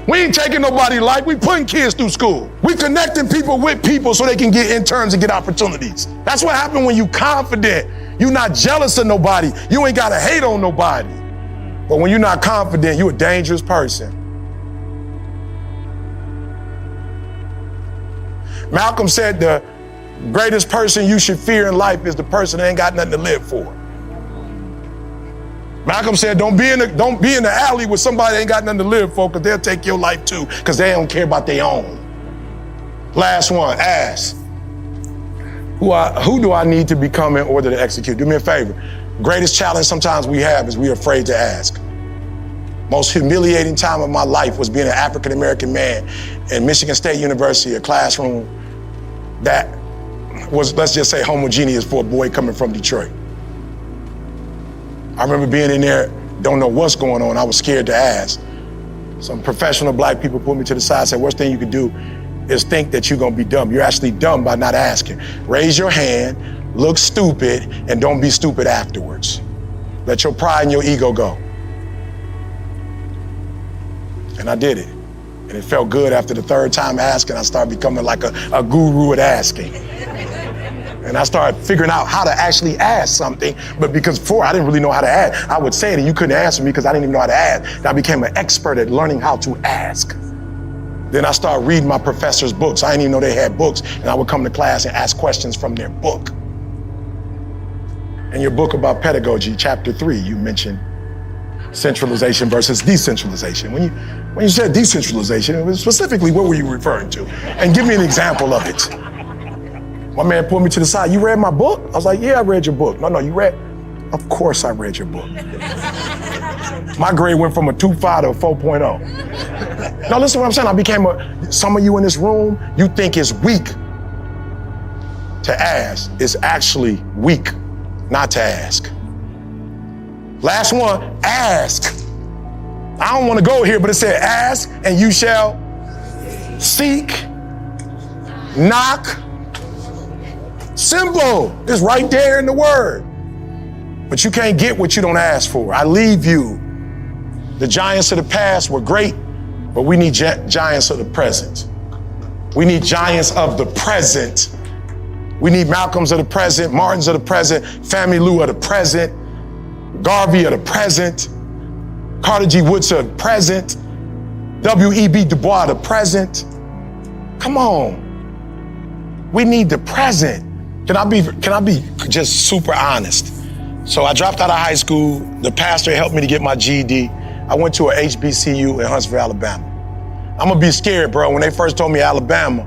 We ain't taking nobody's life. We putting kids through school. We connecting people with people so they can get interns and get opportunities. That's what happened when you confident. You're not jealous of nobody. You ain't got to hate on nobody. But when you're not confident, you're a dangerous person. Malcolm said the greatest person you should fear in life is the person that ain't got nothing to live for. Malcolm said, don't be in the alley with somebody that ain't got nothing to live for, because they'll take your life too, because they don't care about their own. Last one, ask. Who do I need to become in order to execute? Do me a favor. Greatest challenge sometimes we have is we're afraid to ask. Most humiliating time of my life was being an African-American man in Michigan State University, a classroom that was, let's just say, homogeneous for a boy coming from Detroit. I remember being in there, don't know what's going on. I was scared to ask. Some professional black people pulled me to the side and said, worst thing you can do is think that you're gonna be dumb. You're actually dumb by not asking. Raise your hand, look stupid, and don't be stupid afterwards. Let your pride and your ego go. And I did it. And it felt good after the third time asking. I started becoming like a guru at asking. And I started figuring out how to actually ask something. But because before I didn't really know how to ask, I would say it and you couldn't answer me because I didn't even know how to ask. And I became an expert at learning how to ask. Then I started reading my professor's books. I didn't even know they had books. And I would come to class and ask questions from their book. In your book about pedagogy, chapter 3, you mentioned centralization versus decentralization. When you said decentralization, it was specifically what were you referring to? And give me an example of it. My man pulled me to the side. You read my book? I was like, yeah, I read your book. No, you read? Of course I read your book. My grade went from a 2.5 to a 4.0. Now listen to what I'm saying. Some of you in this room, you think it's weak to ask. It's actually weak not to ask. Last one, ask. I don't want to go here, but it said ask and you shall seek, knock. Simple. It's right there in the word. But you can't get what you don't ask for. I leave you. The giants of the past were great, but we need giants of the present. We need giants of the present. We need Malcolms of the present, Martins of the present, Family Lou of the present, Garvey of the present, Carter G. Woodson of the present, W.E.B. Du Bois of the present. Come on. We need the present. Can I be just super honest? So I dropped out of high school. The pastor helped me to get my GED. I went to a HBCU in Huntsville, Alabama. I'm gonna be scared, bro. When they first told me Alabama,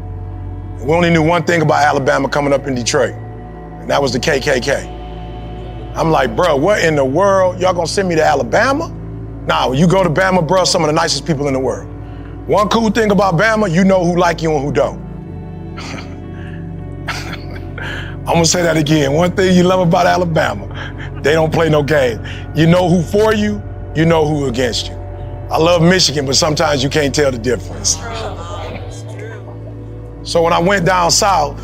we only knew one thing about Alabama coming up in Detroit, and that was the KKK. I'm like, bro, what in the world? Y'all gonna send me to Alabama? Nah, when you go to Bama, bro, some of the nicest people in the world. One cool thing about Bama, you know who like you and who don't. I'm gonna say that again. One thing you love about Alabama, they don't play no game. You know who for you, you know who against you. I love Michigan, but sometimes you can't tell the difference. So when I went down south,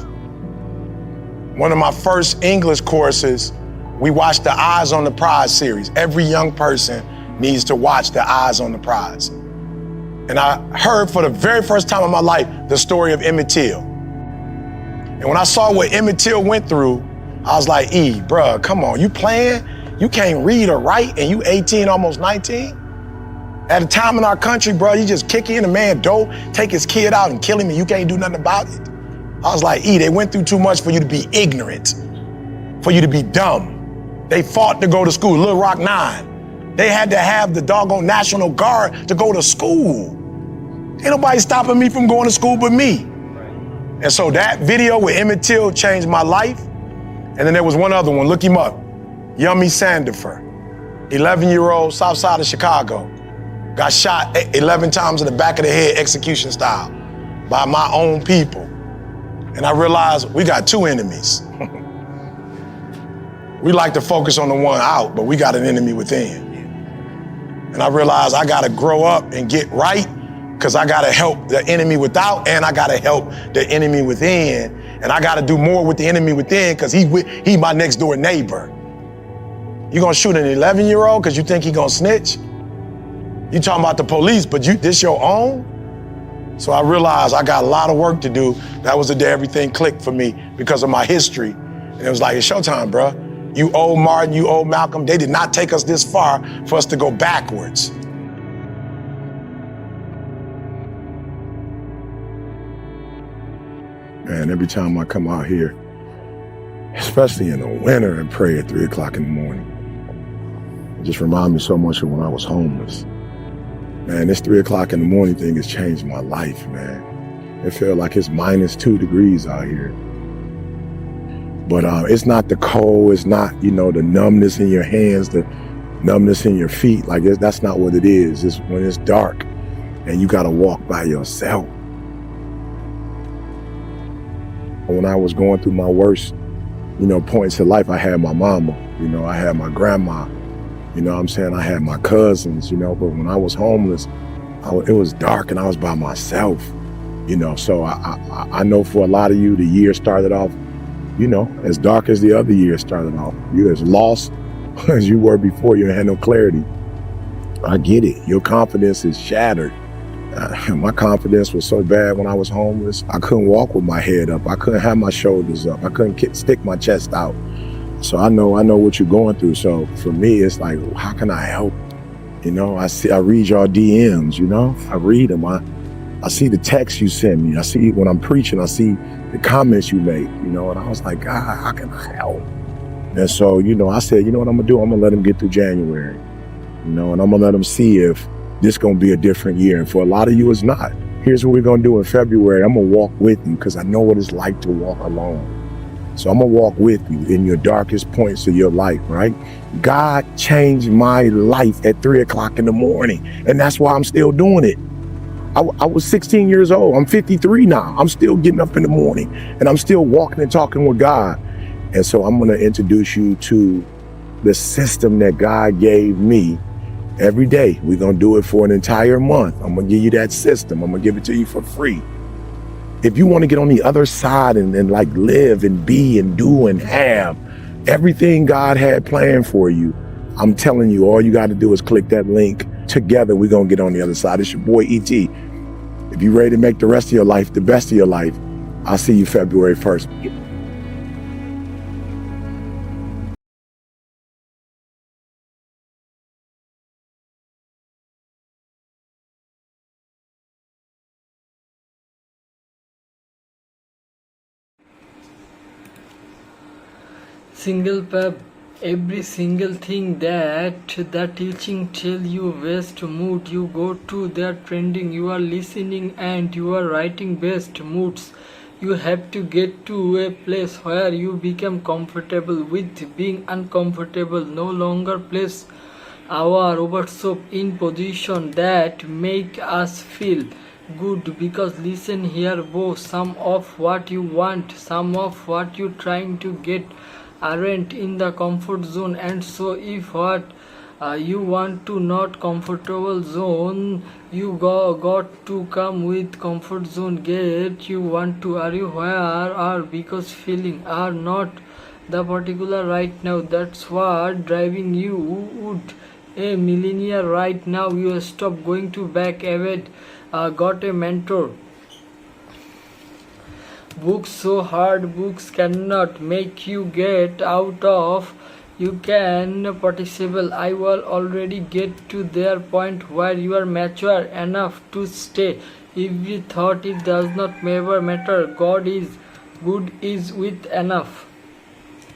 one of my first English courses, we watched the Eyes on the Prize series. Every young person needs to watch the Eyes on the Prize. And I heard for the very first time in my life the story of Emmett Till. And when I saw what Emmett Till went through, I was like, bruh, come on, you playing? You can't read or write and you 18, almost 19? At a time in our country, bro, you just kick in a man dope, take his kid out and kill him and you can't do nothing about it. I was like, they went through too much for you to be ignorant, for you to be dumb. They fought to go to school, Little Rock 9. They had to have the doggone National Guard to go to school. Ain't nobody stopping me from going to school but me. And so that video with Emmett Till changed my life. And then there was one other one, look him up. Yummy Sandifer, 11-year-old, south side of Chicago. Got shot 11 times in the back of the head, execution style, by my own people. And I realized we got two enemies. We like to focus on the one out, but we got an enemy within. And I realized I gotta grow up and get right, because I gotta help the enemy without, and I gotta help the enemy within. And I gotta do more with the enemy within, because he my next door neighbor. You gonna shoot an 11-year-old because you think he gonna snitch? You talking about the police, but this your own? So I realized I got a lot of work to do. That was the day everything clicked for me because of my history. And it was like, it's showtime, bro. You old Martin, you old Malcolm, they did not take us this far for us to go backwards. Man, every time I come out here, especially in the winter, and pray at 3 o'clock in the morning, it just reminds me so much of when I was homeless. Man, this 3 o'clock in the morning thing has changed my life, man. It felt like it's -2 degrees out here. But it's not the cold, it's not, the numbness in your hands, the numbness in your feet. Like, that's not what it is. It's when it's dark and you gotta walk by yourself. When I was going through my worst, points in life, I had my mama, I had my grandma, I had my cousins, but when I was homeless, it was dark and I was by myself, so I know for a lot of you, the year started off, as dark as the other year started off. You're as lost as you were before. You had no clarity. I get it. Your confidence is shattered. My confidence was so bad when I was homeless. I couldn't walk with my head up. I couldn't have my shoulders up. I couldn't stick my chest out. So I know what you're going through. So for me, it's like, how can I help? I read your DMs, I read them. I see the texts you send me. I see when I'm preaching, I see the comments you make, and I was like, God, how can I help? And so, I said, you know what I'm gonna do? I'm gonna let them get through January, and I'm gonna let them see if this gonna be a different year. And for a lot of you, it's not. Here's what we're gonna do in February. I'm gonna walk with you because I know what it's like to walk alone. So I'm gonna walk with you in your darkest points of your life, right? God changed my life at 3 o'clock in the morning, and that's why I'm still doing it. I was 16 years old. I'm 53 now. I'm still getting up in the morning and I'm still walking and talking with God. And so I'm going to introduce you to the system that God gave me every day. We're going to do it for an entire month. I'm going to give you that system. I'm going to give it to you for free. If you want to get on the other side and like live and be and do and have everything God had planned for you, I'm telling you, all you got to do is click that link. Together, we're going to get on the other side. It's your boy, E.T. If you're ready to make the rest of your life the best of your life, I'll see you February 1st. Single pub, every single thing that the teaching tell you best mood, you go to their trending, you are listening and you are writing best moods. You have to get to a place where you become comfortable with being uncomfortable, no longer place our oversoap in position that make us feel good. Because listen here, both some of what you want, some of what you trying to get aren't in the comfort zone. And so if what you want to not comfortable zone, you got to come with comfort zone. Get you want to, are you where are because feeling are not the particular right now. That's what driving you would a millionaire right now. You stop going to back ahead. Got a mentor. Books so hard, books cannot make you get out of. You can participate. I will already get to their point where you are mature enough to stay. If you thought it does not ever matter, God is good is with enough.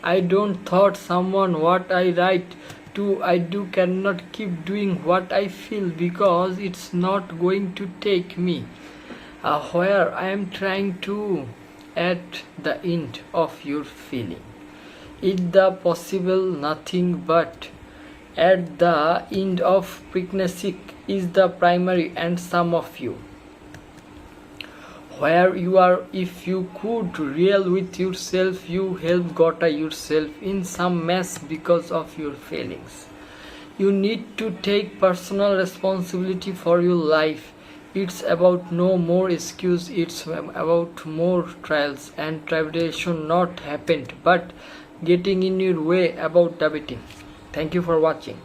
I don't thought someone what I write to I do cannot keep doing what I feel because it's not going to take me where I am trying to at the end of your feeling. It the possible nothing but at the end of pregnancy is the primary and some of you. Where you are, if you could real with yourself, you help got yourself in some mess because of your feelings. You need to take personal responsibility for your life. It's about no more excuse, it's about more trials and tribulation not happened but getting in your way about debating. Thank you for watching.